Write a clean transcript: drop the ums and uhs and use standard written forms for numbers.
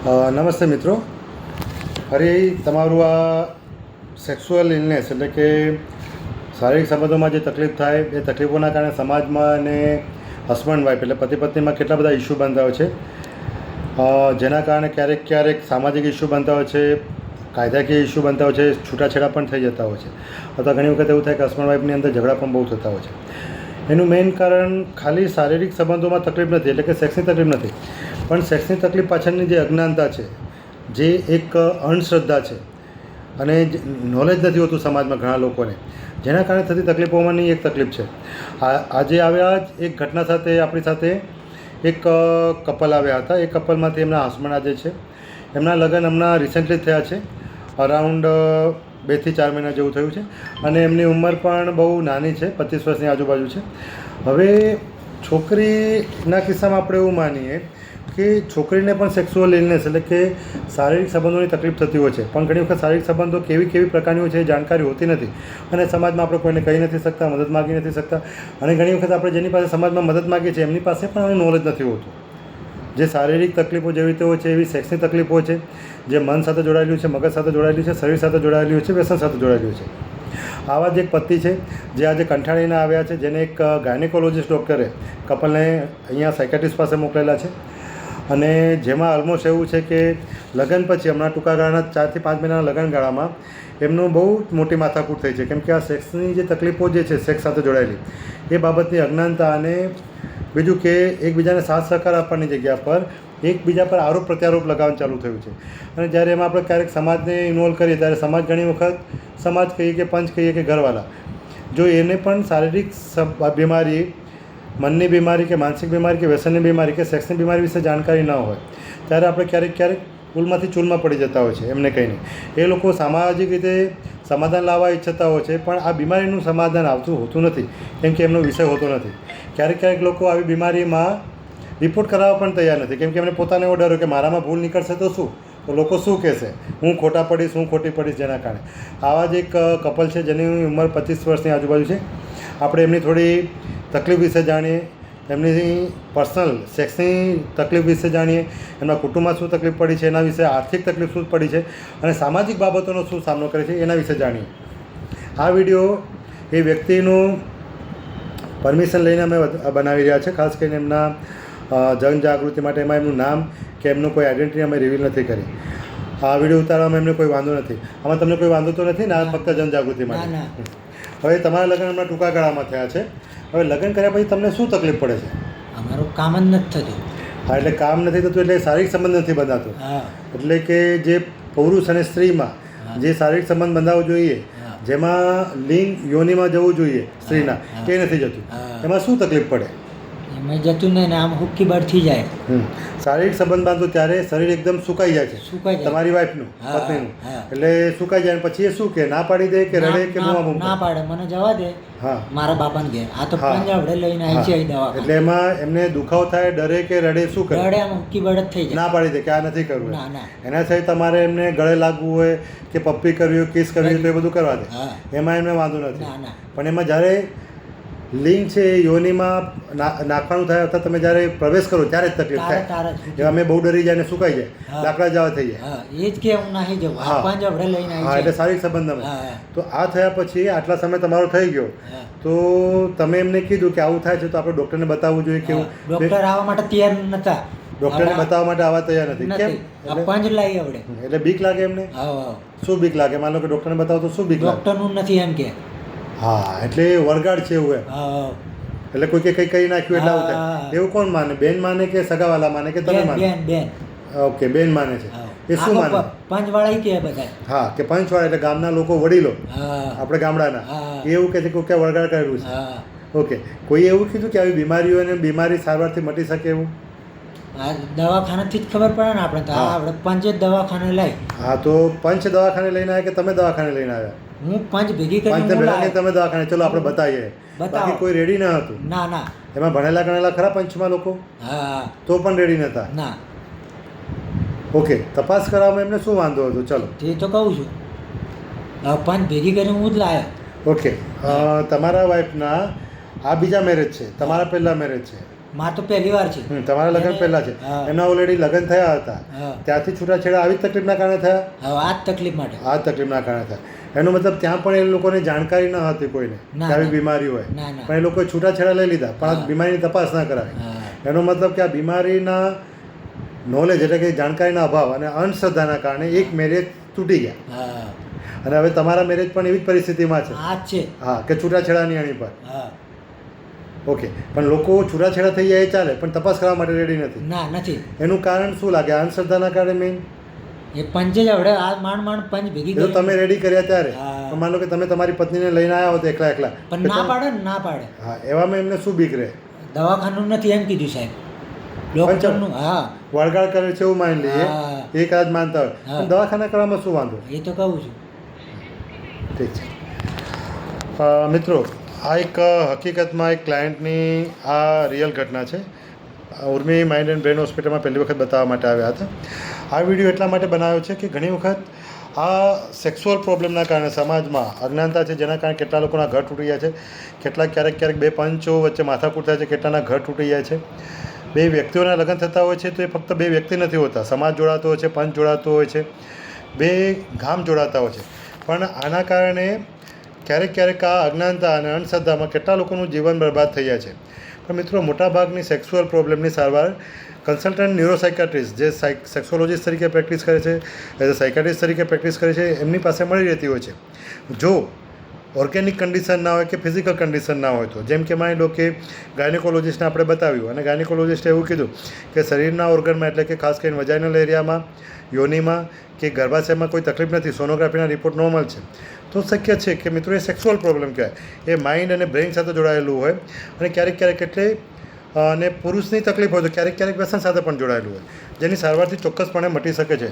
નમસ્તે મિત્રો, ફરી તમારું આ સેક્સ્યુઅલ ઇલનેસ એટલે કે શારીરિક સંબંધોમાં જે તકલીફ થાય એ તકલીફોના કારણે સમાજમાં અને હસબન્ડ વાઈફ એટલે પતિ પત્નીમાં કેટલા બધા ઇસ્યુ બનતા હોય છે, જેના કારણે ક્યારેક ક્યારેક સામાજિક ઇસ્યુ બનતા હોય છે, કાયદાકીય ઇસ્યુ બનતા હોય છે, છૂટાછેડા પણ થઈ જતા હોય છે, અથવા ઘણી વખત એવું થાય કે હસબન્ડ વાઈફની અંદર ઝઘડા પણ બહુ થતા હોય છે. એનું મેઇન કારણ ખાલી શારીરિક સંબંધોમાં તકલીફ નથી, એટલે કે સેક્સની તકલીફ નથી, પણ સેક્સની તકલીફ પાછળની જે અજ્ઞાનતા છે, જે એક અંધશ્રદ્ધા છે અને નોલેજ નથી હોતું સમાજમાં ઘણા લોકોને, જેના કારણે થતી તકલીફોમાંની એક તકલીફ છે. આજે આવ્યા જ એક ઘટના સાથે આપણી સાથે એક કપલ આવ્યા હતા. એ કપલમાંથી એમના હસબન્ડ આજે છે, એમના લગ્ન હમણાં રિસેન્ટલી થયા છે, અરાઉન્ડ 2 થી 4 મહિના જેવું થયું છે, અને એમની ઉંમર પણ બહુ નાની છે, 25 વર્ષની આજુબાજુ છે. હવે છોકરીના કિસ્સામાં આપણે એવું માનીએ કે છોકરીને પણ સેક્સ્યુઅલ ઇલનેસ એટલે કે શારીરિક સંબંધોની તકલીફ થતી હોય છે, પણ ઘણી વખત શારીરિક સંબંધો કેવી પ્રકારની હોય છે એ જાણકારી હોતી નથી, અને સમાજમાં આપણે કોઈને કહી નથી શકતા, મદદ માગી નથી શકતા, અને ઘણી વખત આપણે જેની પાસે સમાજમાં મદદ માગીએ છીએ એમની પાસે પણ નોલેજ નથી હોતું. જે શારીરિક તકલીફો જેવી રીતે હોય છે એવી સેક્સની તકલીફો હોય છે, જે મન સાથે જોડાયેલું છે, મગજ સાથે જોડાયેલું છે, શરીર સાથે જોડાયેલું હોય છે, વ્યસન સાથે જોડાયેલું છે. આવા જ એક પતિ છે જે આજે કંઠાળીને આવ્યા છે, જેને એક ગાયનેકોલોજીસ્ટ ડૉક્ટરે કપલને અહીંયા સાયકાટ્રિસ્ટ પાસે મોકલેલા છે, અને જેમાં ઓલમોસ્ટ એવું છે કે લગ્ન પછી હમણાં ટૂંકા ગાળાના 4 થી 5 મહિનાના લગ્નગાળામાં એમનું બહુ મોટી માથાકૂટ થઈ છે, કેમ કે આ સેક્સની જે તકલીફો જે છે સેક્સ સાથે જોડાયેલી એ બાબતની અજ્ઞાનતા, અને બીજું કે એકબીજાને સાથ સહકાર આપવાની જગ્યા પર એકબીજા પર આરોપ પ્રત્યારોપ લગાવવાનું ચાલુ થયું છે. અને જ્યારે એમાં આપણે ક્યારેક સમાજને ઇન્વોલ્વ કરીએ ત્યારે સમાજ ઘણી વખત સમાજ કહીએ કે પંચ કહીએ કે ઘરવાળા, જો એને પણ શારીરિક બીમારી, મનની બીમારી કે માનસિક બીમારી કે વ્યસનની બીમારી કે સેક્સની બીમારી વિશે જાણકારી ન હોય ત્યારે આપણે ક્યારેક ઉલમાંથી ચૂલમાં પડી જતા હોય છે એમને કહીને. એ લોકો સામાજિક રીતે સમાધાન લાવવા ઈચ્છતા હોય છે, પણ આ બીમારીનું સમાધાન આવતું હોતું નથી, કેમ કે એમનો વિષય હોતો નથી. ક્યારેક લોકો આવી બીમારીમાં રિપોર્ટ કરાવવા પણ તૈયાર નથી, કેમ કે એમને પોતાને એવો ડર હોય કે મારામાં ભૂલ નીકળશે તો શું, તો લોકો શું કહેશે, હું ખોટા પડીશ, હું ખોટી પડીશ. જેના કારણે આવા જ એક કપલ છે જેની ઉંમર 25 વર્ષની આજુબાજુ છે. આપણે એમની થોડી તકલીફ વિશે જાણીએ, એમની પર્સનલ સેક્સની તકલીફ વિશે જાણીએ, એમના કુટુંબમાં શું તકલીફ પડી છે એના વિશે, આર્થિક તકલીફ શું પડી છે, અને સામાજિક બાબતોનો શું સામનો કરે છે એના વિશે જાણીએ. આ વિડીયો એ વ્યક્તિનું પરમિશન લઈને અમે બનાવી રહ્યા છે, ખાસ કરીને એમના જનજાગૃતિ માટે. એમાં એમનું નામ કે એમનું કોઈ આઈડેન્ટિટી અમે રિવીલ નથી કરી. આ વિડીયો ઉતારવામાં એમને કોઈ વાંધો નથી. આમાં તમને કોઈ વાંધો તો નથી ને? આ ફક્ત જનજાગૃતિ માટે. હવે તમારા લગ્ન હમણાં ટૂંકા ગાળામાં થયા છે. હવે લગ્ન કર્યા પછી તમને શું તકલીફ પડે છે? અમારું કામ જ નથી થતું. હા, એટલે કામ નથી થતું એટલે શારીરિક સંબંધ નથી બંધાતો. એટલે કે જે પુરુષ અને સ્ત્રીમાં જે શારીરિક સંબંધ બંધાવવો જોઈએ, જેમાં લિંગ યોનિમાં જવું જોઈએ સ્ત્રીના, એ નથી જતું. એમાં શું તકલીફ પડે? એમાં જતું નહીં ને આમ હુક્કી બળ થઈ જાય. શારીરિક સંબંધ બાંધો ત્યારે શરીર એકદમ સુકાઈ જાય છે, તમારી વાઈફનું, પત્નીનું, એટલે સુકાઈ જાય. પછી એ શું કે ના પાડી દે કે રડે કે ના પાડે, મને જવા દે, હા મારા બાપાને ઘેર. આ તો પંજાબડે લઈને આવી છે દવા. એટલે એમાં એમને દુખાવો થાય, ડરે કે રડે, શું કરે? રડે, આમ હુક્કી બળ જ થઈ જાય. ના પાડી દે કે આ નથી કરવું. એના સિવાય તમારે એમને ગળે લાગવું હોય કે પપ્પી કરવી હોય, કિસ કરવી હોય તો એ બધું કરવા દે, એમાં એમને વાંધો નથી. પણ એમાં જ્યારે લિંગ છે એ યોનિમાં નાખવાનું થાય, અથવા તમે જ્યારે પ્રવેશ કરો ત્યારે જ તકલીફ થાય. એ અમે બહુ ડરી જાય ને સુકાઈ જાય, લાકડા જવા થઈ જાય. એ જ કે હું નહીં જવું. હા, એટલે શારીરિક સંબંધમાં. તો આ થયા પછી આટલા સમય તમારો થઈ ગયો, તો તમે એમને કીધું કે આવું થાય છે તો આપણે ડૉક્ટરને બતાવવું જોઈએ. કેવું? ડૉક્ટર આવવા માટે તૈયાર નતા. ડૉક્ટરને બતાવવા માટે આવવા તૈયાર નથી. કેમ? પંજ લાવી આવડે એટલે બીક લાગે એમને. શું બીક લાગે? માનો કે ડૉક્ટરને બતાવો તો શું બીક લાગે? ડૉક્ટરનું નથી એમ કે. હા, એટલે વરગાડ છે એવું એમ. એટલે કોઈ કે કંઈ કરી નાખ્યું એટલે આવું થાય એવું કોણ માને? બેન માને કે સગાવાલા માને કે તમે માને? બેન. ઓકે, બેન માને છે. એ શું માને? પંચવાળા કે બધા. હા, કે પંચવાળા એટલે ગામના લોકો, વડીલો, આપણે ગામડાના, એવું કે છે કે વરગાડ કરેલું છે. ઓકે, કોઈ એવું કીધું કે આવી બીમારીઓ અને બીમારી સારવારથી મટી શકે એવું? દવાખાનાથી જ ખબર પડે ને આપણે. આપણે પંચ જ દવાખાને લઈ. હા, તો પંચ દવાખાને લઈને આવ્યા કે તમે દવાખાને લઈને આવ્યા? હું પંચ ભેગી કરીને તમે દવાખાને. ચલો આપણે બતાવીએ. બાકી કોઈ રેડી ન હતું? ના. એમાં ભણેલા ગણેલા ખરા પંચમાં લોકો? હા, તો પણ રેડી નતા? ના. ઓકે, તપાસ કરાવવામાં એમને શું વાંધો હતો? ચલો તે તો કહું છું, પંચ ભેગી કરીને હું જ લાવ્યો. ઓકે, તમારા વાઈફના આ બીજા મેરેજ છે, તમારા પહેલા મેરેજ છે? માં તો પહેલી વાર છે. તમારા લગ્ન એને- પહેલાં છે, હા. એમના ઓલરેડી લગ્ન થયા હતા, હા. ત્યાંથી છૂટાછેડા આવી જ તકલીફના કારણે થયા, હવે આ જ તકલીફ માટે. આ જ તકલીફના કારણે થયા. એનો મતલબ ત્યાં પણ એ લોકોને જાણકારી ન હતી કોઈને ના, કે આવી ના. બીમારી હોય, ના, ના. પણ એ લોકોએ છૂટાછેડા લઈ લીધા, પણ આ હા. બીમારીની તપાસ ના કરાવી. હા. એનો મતલબ કે આ બીમારીના નોલેજ એટલે કે જાણકારીના અભાવ અને અંધશ્રદ્ધાના કારણે એક મેરેજ તૂટી ગયા, હા અને હવે તમારા મેરેજ પણ એવી જ પરિસ્થિતિમાં છે. આ જ છે. હા, કે છૂટાછેડાની અણી પર. હા ઓકે, પણ લોકો છૂટાછેડા થઈ જાય એ ચાલે, પણ તપાસ કરવા માટે રેડી નથી. ના નથી. એનું કારણ શું લાગે? અંધશ્રદ્ધાના કારણે મેઇન? એ પંચે જ હવે આ માંડ પંચ ભેગી એ તો કરી. તમે રેડી કર્યા ત્યારે, હા. પણ માનો કે તમે તમારી પત્નીને લઈને આવ્યા હો તો એકલા એકલા, પણ ના પાડે ને ના પાડે. હા, એવામાં એમને શું બીક રહે? દવાખાનું નથી એમ કીધું સાહેબ. ડૉક્ટરનું હા વળગાડ કરે છે એવું માની લઈએ, હા. એ કદાચ માનતા હોય, હા. પણ દવાખાના કરવામાં શું વાંધો? એ તો કહું છું. ઠીક છે. મિત્રો, આ એક હકીકતમાં એક ક્લાયન્ટની આ રિયલ ઘટના છે. ઉર્મી માઇન્ડ એન્ડ બ્રેન હોસ્પિટલમાં પહેલી વખત બતાવવા માટે આવ્યા હતા. આ વિડીયો એટલા માટે બનાવ્યો છે કે ઘણી વખત આ સેક્સ્યુઅલ પ્રોબ્લેમના કારણે સમાજમાં અજ્ઞાનતા છે, જેના કારણે કેટલા લોકોના ઘર તૂટી જાય છે, કેટલાક ક્યારેક બે પંચો વચ્ચે માથાકૂટ થાય છે, કેટલાના ઘર તૂટી જાય છે. બે વ્યક્તિઓના લગ્ન થતા હોય છે તો એ ફક્ત બે વ્યક્તિ નથી હોતા, સમાજ જોડાતો હોય છે, પંચ જોડાતો હોય છે, બે ગામ જોડાતા હોય છે. પણ આના કારણે ક્યારેક આ અજ્ઞાનતા અને અંધશ્રદ્ધામાં કેટલા લોકોનું જીવન બરબાદ થઈ જાય છે. પણ મિત્રો, મોટાભાગની સેક્સ્યુઅલ પ્રોબ્લેમની સારવાર કન્સલ્ટન્ટ ન્યુરોસાઇકાટ્રિસ્ટ જે સેક્સોલોજીસ્ટ તરીકે પ્રેક્ટિસ કરે છે, એઝ અ સાયકાટ્રિસ્ટ તરીકે પ્રેક્ટિસ કરે છે, એમની પાસે મળી રહેતી હોય છે. જો ઓર્ગેનિક કન્ડિશન ના હોય કે ફિઝિકલ કન્ડિશન ના હોય તો, જેમ કે માની લો કે ગાયનેકોલોજીસ્ટને આપણે બતાવ્યું અને ગાયનેકોલોજીસ્ટે એવું કીધું કે શરીરના ઓર્ગનમાં એટલે કે ખાસ કરીને વજાઇનલ એરિયામાં, યોનિમાં કે ગર્ભાશયમાં કોઈ તકલીફ નથી, સોનોગ્રાફીના રિપોર્ટ નોર્મલ છે, તો શક્ય છે કે મિત્રો એ સેક્સ્યુઅલ પ્રોબ્લેમ કહેવાય. એ માઇન્ડ અને બ્રેઇન સાથે જોડાયેલું હોય, અને ક્યારેક એટલે અને પુરુષની તકલીફ હોય તો ક્યારેક વ્યસન સાથે પણ જોડાયેલું હોય, જેની સારવારથી ચોક્કસપણે મટી શકે છે.